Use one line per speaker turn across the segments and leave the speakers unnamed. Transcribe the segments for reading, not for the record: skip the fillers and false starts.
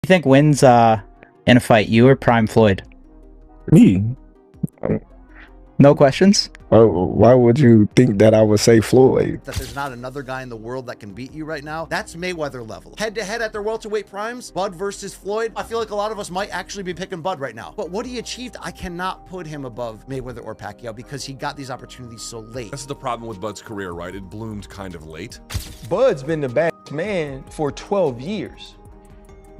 think wins in a fight, you or Prime Floyd?
Me?
No questions?
Why would you think that I would say Floyd?
That there's not another guy in the world that can beat you right now. That's Mayweather level. Head to head at their welterweight primes, Bud versus Floyd. I feel like a lot of us might actually be picking Bud right now. But what he achieved, I cannot put him above Mayweather or Pacquiao because he got these opportunities so late.
This is the problem with Bud's career, right? It bloomed kind of late.
Bud's been the best man for 12 years,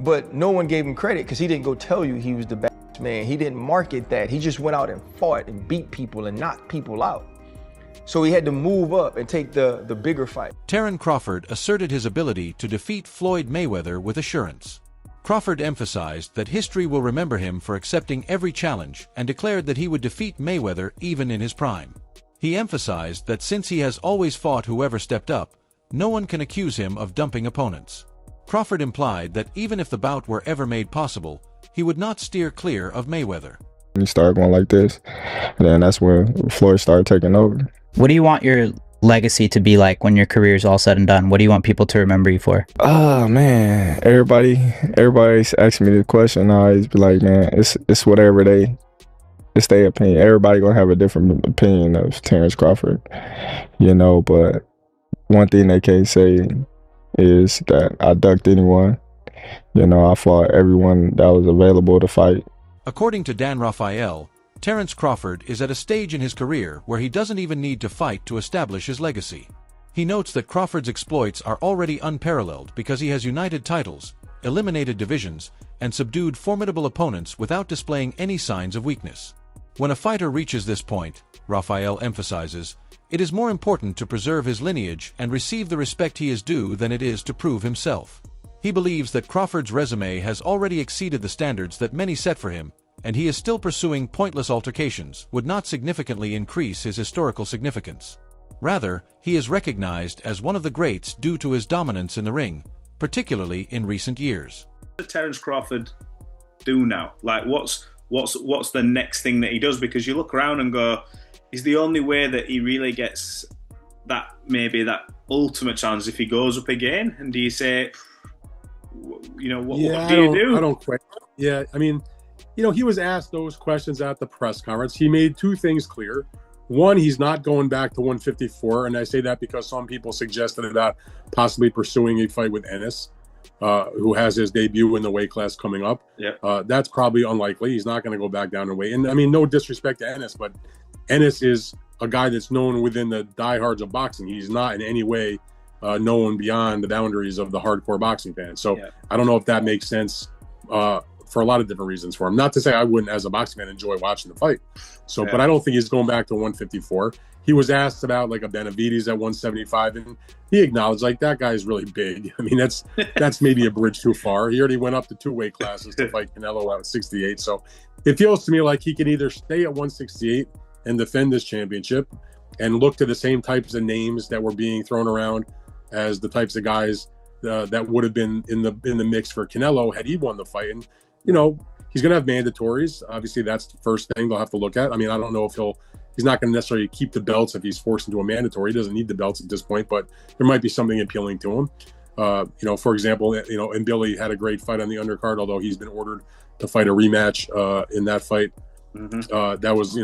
but no one gave him credit because he didn't go tell you he was the best man. He didn't market that. He just went out and fought and beat people and knocked people out. So he had to move up and take the bigger fight.
Terence Crawford asserted his ability to defeat Floyd Mayweather with assurance. Crawford emphasized that history will remember him for accepting every challenge and declared that he would defeat Mayweather even in his prime. He emphasized that since he has always fought whoever stepped up, no one can accuse him of dumping opponents. Crawford implied that even if the bout were ever made possible, he would not steer clear of Mayweather.
He started going like this, and then that's when Floyd started taking over.
What do you want your legacy to be like when your career is all said and done? What do you want people to remember you for?
Oh man, everybody's asking me the question. I always be like, man, it's whatever it's their opinion. Everybody gonna have a different opinion of Terence Crawford, but one thing they can't say is that I ducked anyone. I fought everyone that was available to fight.
According to Dan Raphael, Terence Crawford is at a stage in his career where he doesn't even need to fight to establish his legacy. He notes that Crawford's exploits are already unparalleled because he has united titles, eliminated divisions, and subdued formidable opponents without displaying any signs of weakness. When a fighter reaches this point, Raphael emphasizes, it is more important to preserve his lineage and receive the respect he is due than it is to prove himself. He believes that Crawford's resume has already exceeded the standards that many set for him, and he is still pursuing pointless altercations would not significantly increase his historical significance. Rather, he is recognized as one of the greats due to his dominance in the ring, particularly in recent years.
What does Terence Crawford do now? Like, what's the next thing that he does? Because you look around and go, is the only way that he really gets that, maybe that ultimate chance if he goes up again? And do you say, what do you do?
I don't quite. Yeah, I mean, he was asked those questions at the press conference. He made two things clear. One, he's not going back to 154, and I say that because some people suggested about possibly pursuing a fight with Ennis, who has his debut in the weight class coming up.
Yeah.
That's probably unlikely. He's not going to go back down in weight. And I mean, no disrespect to Ennis, but Ennis is a guy that's known within the diehards of boxing. He's not in any way known beyond the boundaries of the hardcore boxing fans. So yeah. I don't know if that makes sense for a lot of different reasons for him. Not to say I wouldn't, as a boxing fan, enjoy watching the fight. So, yeah. But I don't think he's going back to 154. He was asked about like a Benavides at 175, and he acknowledged like that guy is really big. I mean, that's maybe a bridge too far. He already went up to 2 weight classes to fight Canelo at 68. So it feels to me like he can either stay at 168 and defend this championship and look to the same types of names that were being thrown around as the types of guys that would have been in the mix for Canelo had he won the fight. And he's going to have mandatories. Obviously, that's the first thing they'll have to look at. I mean, I don't know if he's not going to necessarily keep the belts if he's forced into a mandatory. He doesn't need the belts at this point, but there might be something appealing to him. For example, and Billy had a great fight on the undercard, although he's been ordered to fight a rematch in that fight. Mm-hmm. That was,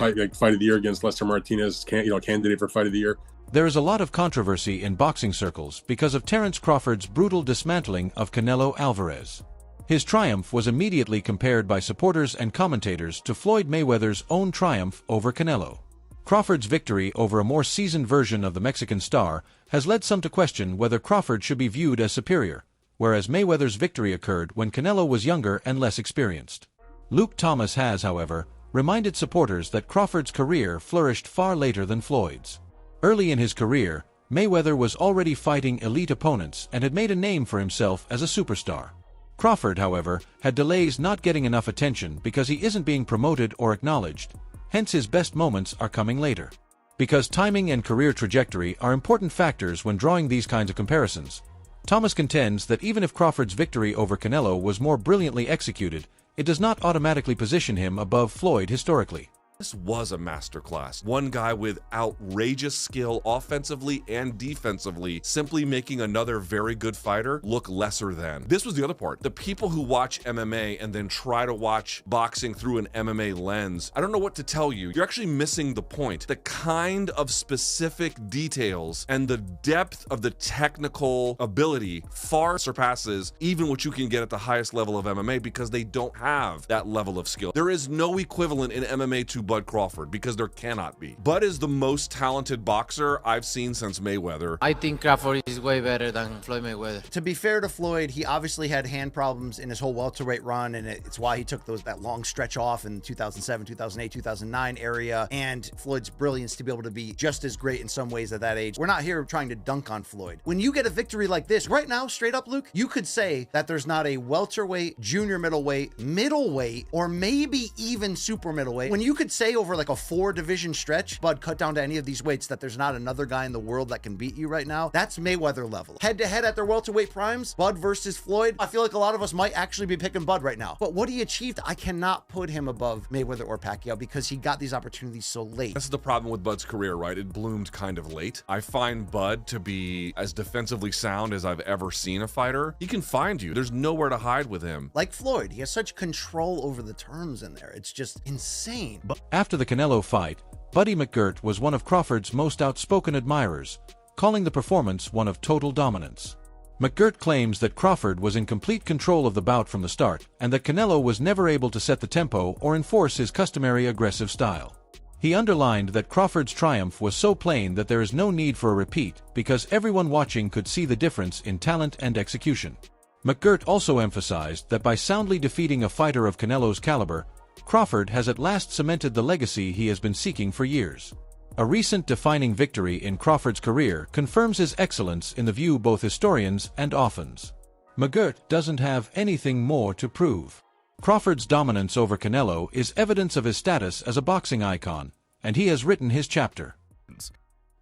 like fight of the year against Lester Martinez, candidate for fight of the year.
There is a lot of controversy in boxing circles because of Terence Crawford's brutal dismantling of Canelo Alvarez. His triumph was immediately compared by supporters and commentators to Floyd Mayweather's own triumph over Canelo. Crawford's victory over a more seasoned version of the Mexican star has led some to question whether Crawford should be viewed as superior, whereas Mayweather's victory occurred when Canelo was younger and less experienced. Luke Thomas has, however, reminded supporters that Crawford's career flourished far later than Floyd's. Early in his career, Mayweather was already fighting elite opponents and had made a name for himself as a superstar. Crawford, however, had delays not getting enough attention because he isn't being promoted or acknowledged, hence his best moments are coming later. Because timing and career trajectory are important factors when drawing these kinds of comparisons, Thomas contends that even if Crawford's victory over Canelo was more brilliantly executed, it does not automatically position him above Floyd historically.
This was a masterclass. One guy with outrageous skill offensively and defensively, simply making another very good fighter look lesser than. This was the other part. The people who watch MMA and then try to watch boxing through an MMA lens, I don't know what to tell you. You're actually missing the point. The kind of specific details and the depth of the technical ability far surpasses even what you can get at the highest level of MMA, because they don't have that level of skill. There is no equivalent in MMA to Bud Crawford, because there cannot be. Bud is the most talented boxer I've seen since Mayweather.
I think Crawford is way better than Floyd Mayweather.
To be fair to Floyd, he obviously had hand problems in his whole welterweight run, and it's why he took that long stretch off in 2007, 2008, 2009 area, and Floyd's brilliance to be able to be just as great in some ways at that age. We're not here trying to dunk on Floyd. When you get a victory like this, right now, straight up, Luke, you could say that there's not a welterweight, junior middleweight, or maybe even super middleweight. When you could say over like a 4-division stretch, Bud, cut down to any of these weights, that there's not another guy in the world that can beat you right now, that's Mayweather level. Head to head at their welterweight primes, Bud versus Floyd, I feel like a lot of us might actually be picking Bud right now. But what he achieved, I cannot put him above Mayweather or Pacquiao, because he got these opportunities so late.
This is the problem with Bud's career, right? It bloomed kind of late. I find Bud to be as defensively sound as I've ever seen a fighter. He can find you. There's nowhere to hide with him.
Like Floyd, he has such control over the terms in there. It's just insane.
After the Canelo fight, Buddy McGirt was one of Crawford's most outspoken admirers, calling the performance one of total dominance. McGirt claims that Crawford was in complete control of the bout from the start, and that Canelo was never able to set the tempo or enforce his customary aggressive style. He underlined that Crawford's triumph was so plain that there is no need for a repeat, because everyone watching could see the difference in talent and execution. McGirt also emphasized that by soundly defeating a fighter of Canelo's caliber, Crawford has at last cemented the legacy he has been seeking for years. A recent defining victory in Crawford's career confirms his excellence in the view both historians and offens. McGirt doesn't have anything more to prove. Crawford's dominance over Canelo is evidence of his status as a boxing icon, and he has written his chapter.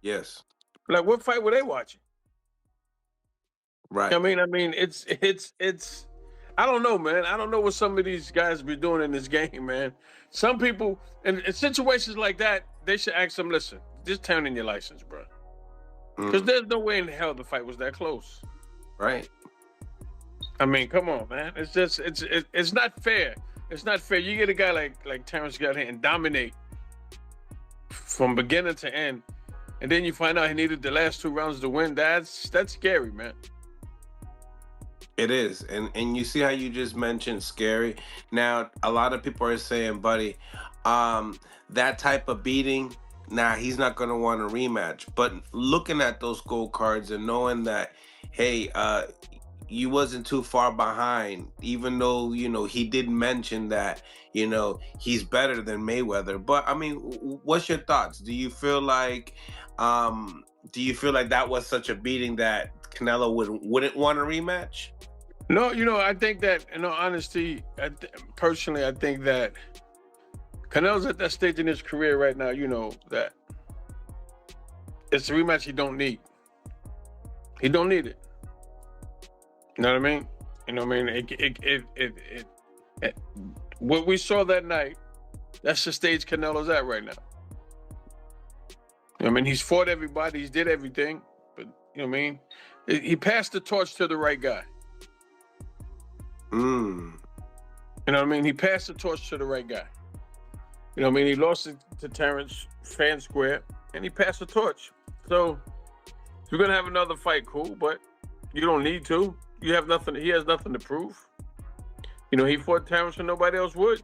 Yes.
Like, what fight were they watching?
Right.
I mean, it's. I don't know, man. I don't know what some of these guys be doing in this game, man. Some people, in situations like that, they should ask them, listen, just turn in your license, bro. Because there's no way in hell the fight was that close.
Right.
I mean, come on, man. It's just, it's not fair. It's not fair. You get a guy like Terence got here and dominate from beginning to end, and then you find out he needed the last 2 rounds to win. That's scary, man.
It is. And you see how you just mentioned scary. Now, a lot of people are saying, buddy, that type of beating, he's not going to want a rematch. But looking at those scorecards and knowing that, hey, you wasn't too far behind, even though, he did mention that, he's better than Mayweather. But, I mean, what's your thoughts? Do you feel like that was such a beating that Canelo wouldn't want a rematch?
No, I think that, in all honesty, personally, I think that Canelo's at that stage in his career right now, that it's a rematch he don't need. He don't need it. You know what I mean? You know what I mean? What we saw that night, that's the stage Canelo's at right now. I mean, he's fought everybody, he's did everything, but you know what I mean? He passed the torch to the right guy. You know what I mean? He passed the torch to the right guy. You know what I mean? He lost it to Terence fair and square, and he passed the torch. So, if you're gonna have another fight, cool, but you don't need to. You have nothing. He has nothing to prove. He fought Terence and nobody else would.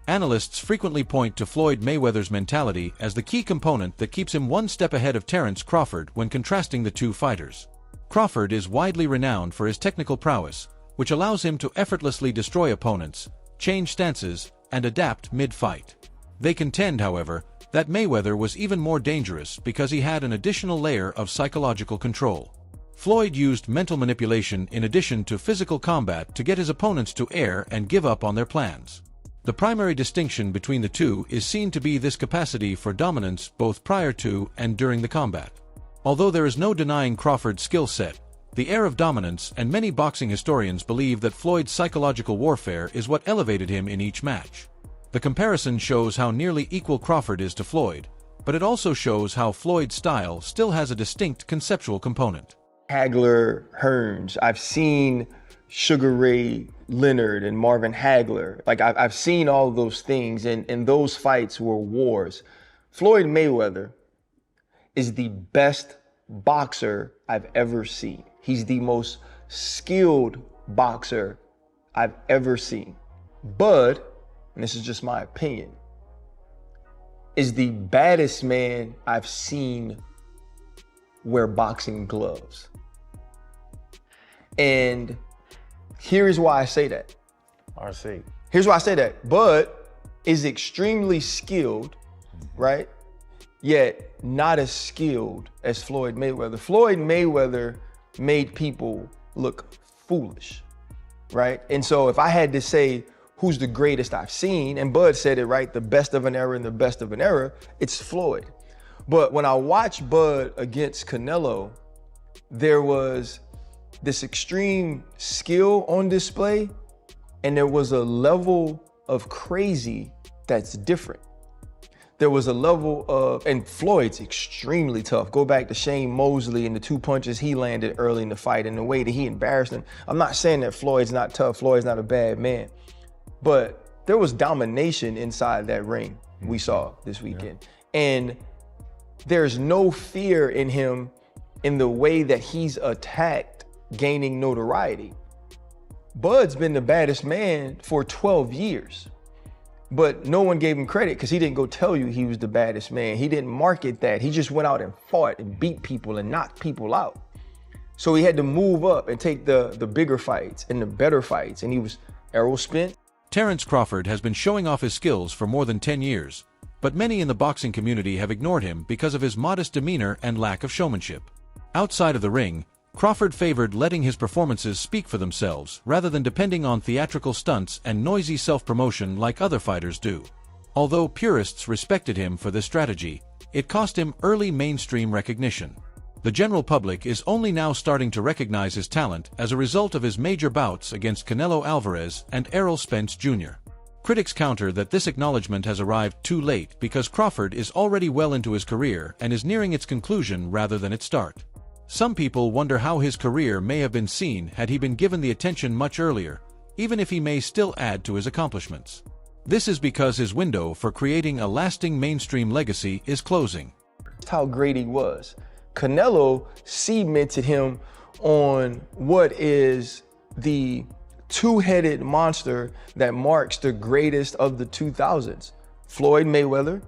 Analysts frequently point to Floyd Mayweather's mentality as the key component that keeps him one step ahead of Terence Crawford when contrasting the two fighters. Crawford is widely renowned for his technical prowess, which allows him to effortlessly destroy opponents, change stances, and adapt mid-fight. They contend, however, that Mayweather was even more dangerous because he had an additional layer of psychological control. Floyd used mental manipulation in addition to physical combat to get his opponents to err and give up on their plans. The primary distinction between the two is seen to be this capacity for dominance both prior to and during the combat. Although there is no denying Crawford's skill set, the air of dominance, and many boxing historians believe that Floyd's psychological warfare is what elevated him in each match. The The comparison shows how nearly equal Crawford is to Floyd, but it also shows how Floyd's style still has a distinct conceptual component.
Hagler, Hearns. I've seen Sugar Ray Leonard and Marvin Hagler. Like I've seen all those things, and those fights were wars. Floyd Mayweather is the best boxer I've ever seen. He's the most skilled boxer I've ever seen. Bud, and this is just my opinion, is the baddest man I've seen wear boxing gloves. And here's why I say that.
RC.
Here's why I say that. Bud is extremely skilled, right? Yet not as skilled as Floyd Mayweather. Floyd Mayweather made people look foolish, right? And so if I had to say who's the greatest I've seen, and Bud said it right, the best of an era and the best of an era, it's Floyd. But when I watched Bud against Canelo, there was this extreme skill on display, and there was a level of crazy that's different. There was a level of, and Floyd's extremely tough. Go back to Shane Mosley and the 2 punches he landed early in the fight and the way that he embarrassed him. I'm not saying that Floyd's not tough, Floyd's not a bad man, but there was domination inside that ring we saw this weekend. Yeah. And there's no fear in him in the way that he's attacked gaining notoriety. Bud's been the baddest man for 12 years. But no one gave him credit because he didn't go tell you he was the baddest man. He didn't market that. He just went out and fought and beat people and knocked people out. So he had to move up and take the bigger fights and the better fights. And he was arrow spent.
Terence Crawford has been showing off his skills for more than 10 years, but many in the boxing community have ignored him because of his modest demeanor and lack of showmanship. Outside of the ring, Crawford favored letting his performances speak for themselves rather than depending on theatrical stunts and noisy self-promotion like other fighters do. Although purists respected him for this strategy, it cost him early mainstream recognition. The general public is only now starting to recognize his talent as a result of his major bouts against Canelo Alvarez and Errol Spence Jr. Critics counter that this acknowledgement has arrived too late because Crawford is already well into his career and is nearing its conclusion rather than its start. Some people wonder how his career may have been seen had he been given the attention much earlier, even if he may still add to his accomplishments. This is because his window for creating a lasting mainstream legacy is closing.
That's how great he was. Canelo cemented him on what is the two-headed monster that marks the greatest of the 2000s. Floyd Mayweather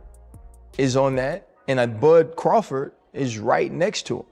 is on that, and Bud Crawford is right next to him.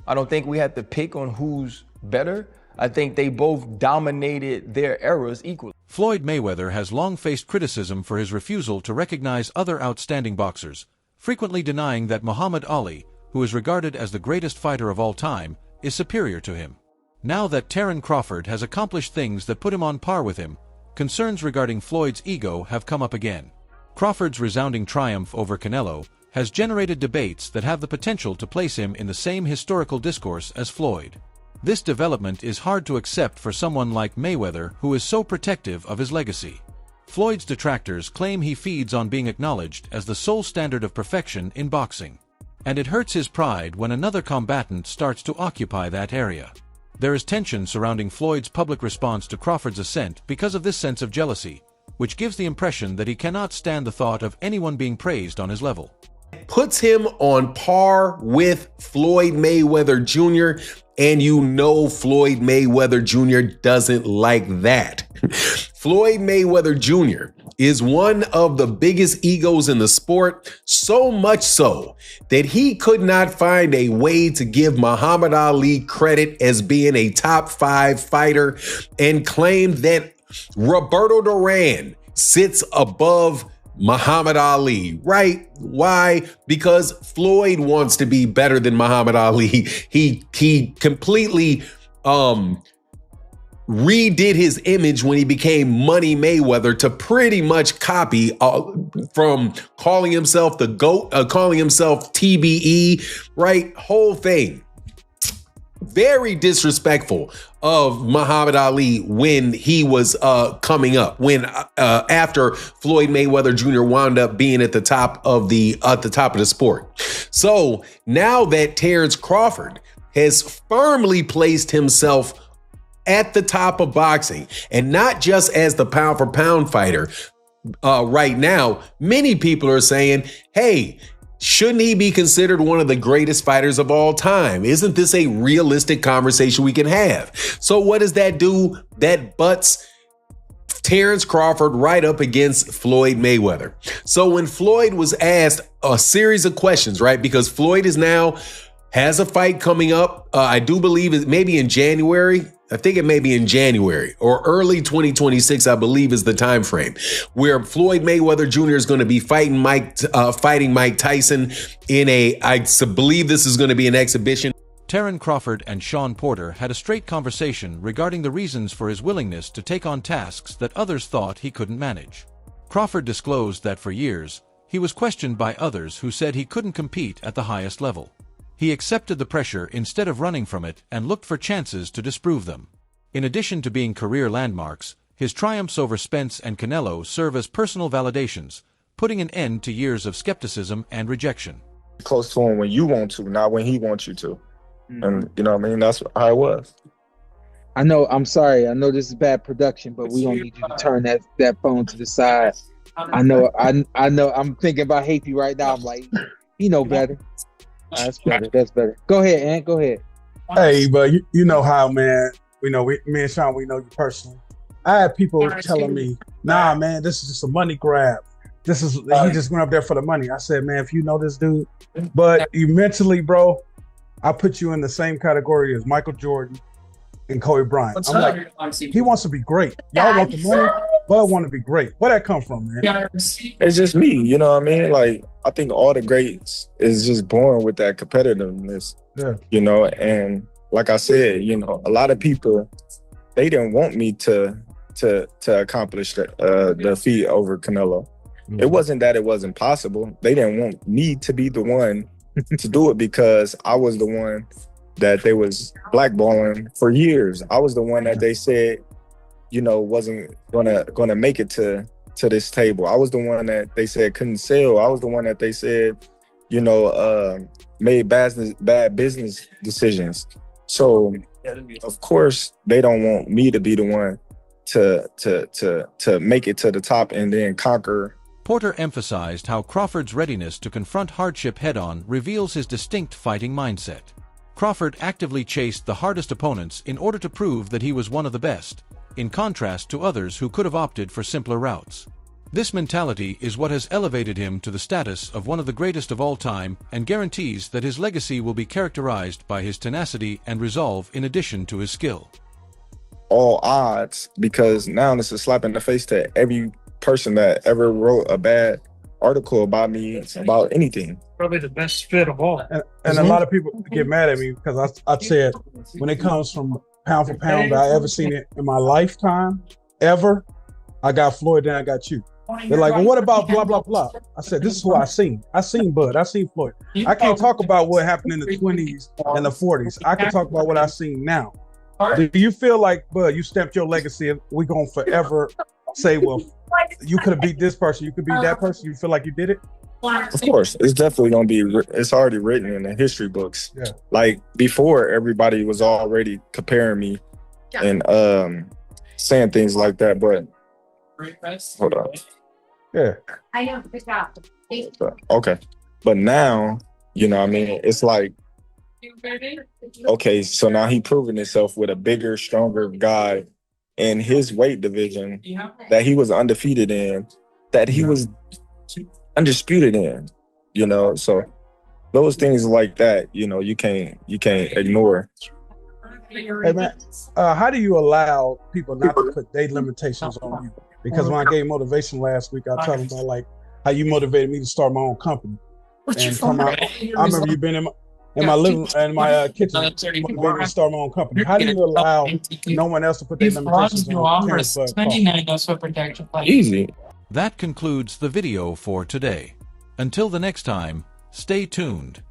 I don't think we have to pick on who's better. I think they both dominated their eras equally.
Floyd Mayweather has long faced criticism for his refusal to recognize other outstanding boxers, frequently denying that Muhammad Ali, who is regarded as the greatest fighter of all time, is superior to him. Now that Terence Crawford has accomplished things that put him on par with him, concerns regarding Floyd's ego have come up again. Crawford's resounding triumph over Canelo has generated debates that have the potential to place him in the same historical discourse as Floyd. This development is hard to accept for someone like Mayweather, who is so protective of his legacy. Floyd's detractors claim he feeds on being acknowledged as the sole standard of perfection in boxing. And it hurts his pride when another combatant starts to occupy that area. There is tension surrounding Floyd's public response to Crawford's ascent because of this sense of jealousy, which gives the impression that he cannot stand the thought of anyone being praised on his level.
Puts him on par with Floyd Mayweather Jr., and you know Floyd Mayweather Jr. doesn't like that. Floyd Mayweather Jr. is one of the biggest egos in the sport, so much so that he could not find a way to give Muhammad Ali credit as being a top 5 fighter and claimed that Roberto Duran sits above Muhammad Ali, right? Why? Because Floyd wants to be better than Muhammad Ali. He completely redid his image when he became Money Mayweather to pretty much copy from calling himself the GOAT, calling himself TBE, right? Whole thing. Very disrespectful of Muhammad Ali when he was coming up, when after Floyd Mayweather Jr. wound up being at the top of the sport. So now that Terence Crawford has firmly placed himself at the top of boxing, and not just as the pound for pound fighter right now, many people are saying, hey, shouldn't he be considered one of the greatest fighters of all time? Isn't this a realistic conversation we can have? So what does that do? That butts Terence Crawford right up against Floyd Mayweather. So when Floyd was asked a series of questions, right? Because Floyd has a fight coming up. I do believe it maybe in January. I think it may be in January or early 2026, I believe is the time frame, where Floyd Mayweather Jr. is going to be fighting Mike Tyson I believe this is going to be an exhibition.
Terence Crawford and Sean Porter had a straight conversation regarding the reasons for his willingness to take on tasks that others thought he couldn't manage. Crawford disclosed that for years, he was questioned by others who said he couldn't compete at the highest level. He accepted the pressure instead of running from it and looked for chances to disprove them. In addition to being career landmarks, his triumphs over Spence and Canelo serve as personal validations, putting an end to years of skepticism and rejection.
Close to him when you want to, not when he wants you to. And you know what I mean? That's how it was.
I know, I'm sorry. I know this is bad production, but we don't need you to turn that phone to the side. I know, I'm thinking about Happy right now. I'm like, he know better. That's better. Go ahead, Ant. Go ahead.
Hey, but you know how, man. Me and Sean, we know you personally. I had people telling me, nah, man, this is just a money grab. He just went up there for the money. I said, man, if you know this dude, but you mentally, bro, I put you in the same category as Michael Jordan and Kobe Bryant. I'm like, he wants to be great. Y'all want the money, but I want to be great. Where that come from, man?
It's just me, you know what I mean? Like, I think all the greats is just born with that competitiveness, you know? And like I said, you know, a lot of people, they didn't want me to accomplish the feat over Canelo. Mm-hmm. It wasn't that it wasn't possible. They didn't want me to be the one to do it because I was the one that they was blackballing for years. I was the one that they said, you know, wasn't gonna make it to this table. I was the one that they said couldn't sell. I was the one that they said, you know, made bad business decisions. So of course they don't want me to be the one to make it to the top and then conquer.
Porter emphasized how Crawford's readiness to confront hardship head-on reveals his distinct fighting mindset. Crawford actively chased the hardest opponents in order to prove that he was one of the best, in contrast to others who could have opted for simpler routes. This mentality is what has elevated him to the status of one of the greatest of all time and guarantees that his legacy will be characterized by his tenacity and resolve in addition to his skill.
All odds, because now this is a slap in the face to every person that ever wrote a bad article about me, about anything.
Probably the best fit of all.
And a lot of people get mad at me because I said, when it comes from pound for pound that I ever seen it in my lifetime, ever, I got Floyd, then I got you. They're like, well, what about blah, blah, blah? I said, this is who I seen. I seen Bud. I seen Floyd. I can't talk about what happened in the 20s and the 40s. I can talk about what I seen now. Do you feel like, Bud, you stamped your legacy and we're going to forever say, well, you could have beat this person, you could beat that person? You feel like you did it?
Of course. It's definitely going to be, it's already written in the history books. Yeah. Like, before, everybody was already comparing me and saying things like that, but hold on.
Yeah.
I know. Pick up.
Okay. But now, you know what I mean? It's like, okay, so now he proving himself with a bigger, stronger guy in his weight division that he was undefeated in, that he was undisputed in, you know? So those things like that, you know, you can't ignore.
Hey man, how do you allow people not to put their limitations on you? Because when I gave motivation last week, I told them about like how you motivated me to start my own company. And I remember you been in my living in my kitchen, motivated me to start my own company. How do you allow no one else to put their limitations on Terence?
Easy.
That concludes the video for today. Until the next time, stay tuned.